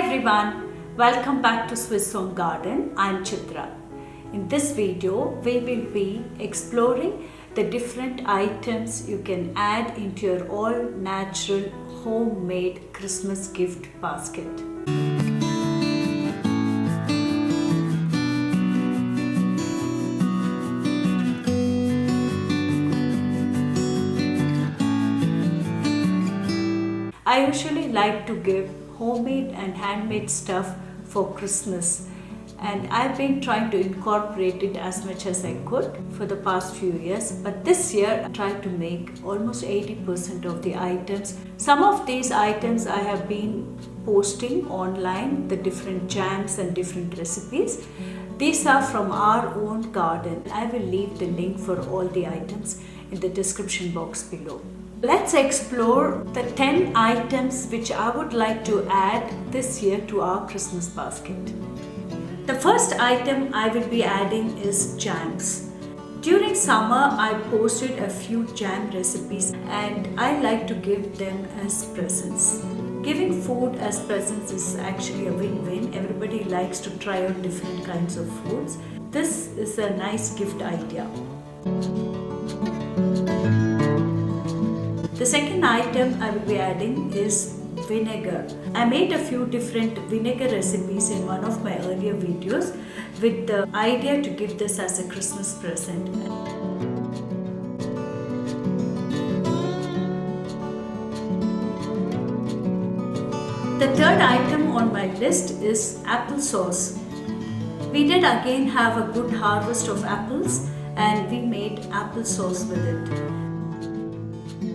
everyone, welcome back to Swiss Home Garden. I'm Chitra. In this video, we will be exploring the different items you can add into your all-natural homemade Christmas gift basket. I usually like to give homemade and handmade stuff for Christmas, and I've been trying to incorporate it as much as I could for the past few years, but this year I tried to make almost 80% of the items. Some of these items I have been posting online, the different jams and different recipes. These are from our own garden. I will leave the link for all the items in the description box below. Let's explore the 10 items which I would like to add this year to our Christmas basket. The first item I will be adding is jams. During summer, I posted a few jam recipes and I like to give them as presents. Giving food as presents is actually a win-win. Everybody likes to try out different kinds of foods. This is a nice gift idea. The second item I will be adding is vinegar. I made a few different vinegar recipes in one of my earlier videos with the idea to give this as a Christmas present. The third item on my list is applesauce. We did again have a good harvest of apples and we made applesauce with it.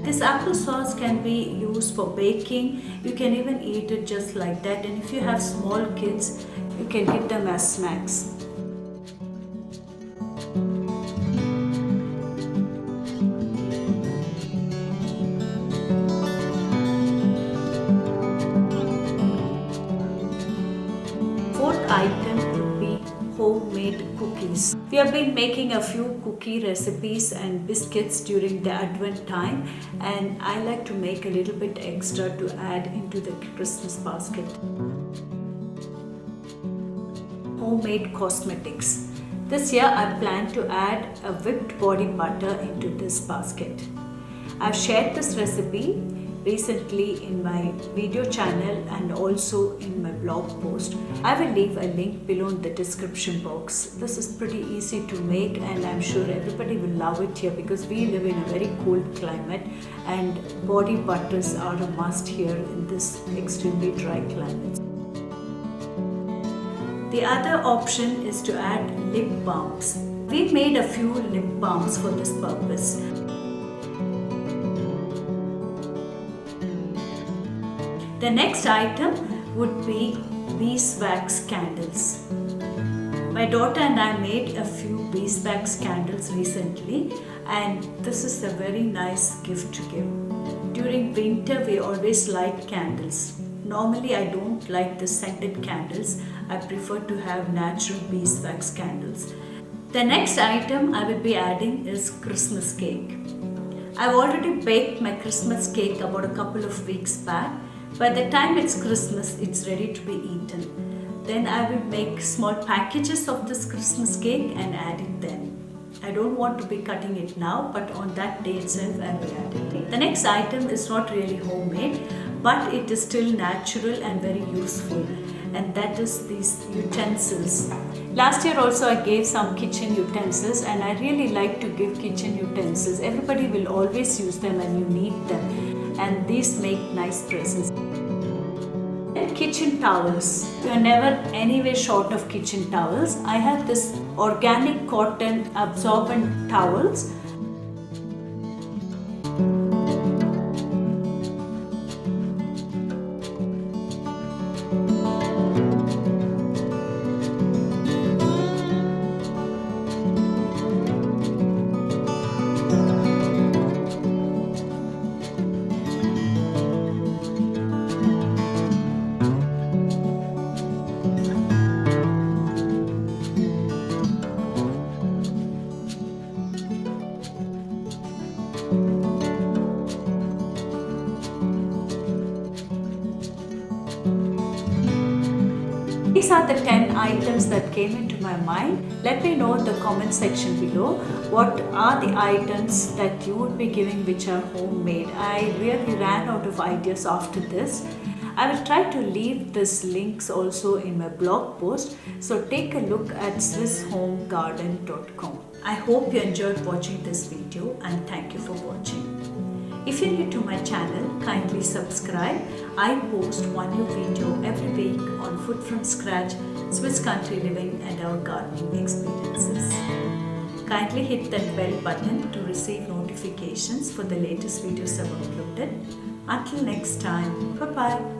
This applesauce can be used for baking. You can even eat it just like that, and if you have small kids, you can give them as snacks. Fourth item would be homemade cookies. We have been making a few cookie recipes and biscuits during the Advent time, and I like to make a little bit extra to add into the Christmas basket. Homemade cosmetics. This year I plan to add a whipped body butter into this basket. I've shared this recipe recently in my video channel and also in my blog post. I will leave a link below in the description box. This is pretty easy to make and I'm sure everybody will love it here because we live in a very cold climate and body butters are a must here in this extremely dry climate. The other option is to add lip balms. We made a few lip balms for this purpose. The next item would be beeswax candles. My daughter and I made a few beeswax candles recently, and this is a very nice gift to give. During winter, we always light candles. Normally, I don't like the scented candles. I prefer to have natural beeswax candles. The next item I will be adding is Christmas cake. I've already baked my Christmas cake about a couple of weeks back. By the time it's Christmas, it's ready to be eaten. Then I will make small packages of this Christmas cake and add it then. I don't want to be cutting it now, but on that day itself I will add it. The next item is not really homemade, but it is still natural and very useful, and that is these utensils. Last year also I gave some kitchen utensils and I really like to give kitchen utensils. Everybody will always use them and you need them, and these make nice presents. Kitchen towels. You are never anywhere short of kitchen towels. I have this organic cotton absorbent towels. these are the 10 items that came into my mind. Let me know in the comment section below what are the items that you would be giving which are homemade. I really ran out of ideas after this. I will try to leave these links also in my blog post, so take a look at swisshomegarden.com. I hope you enjoyed watching this video and thank you for watching. If you're new to my channel, kindly subscribe. I post one new video every week on food from scratch, Swiss country living and our gardening experiences. Kindly hit that bell button to receive notifications for the latest videos I've uploaded. Until next time, bye-bye.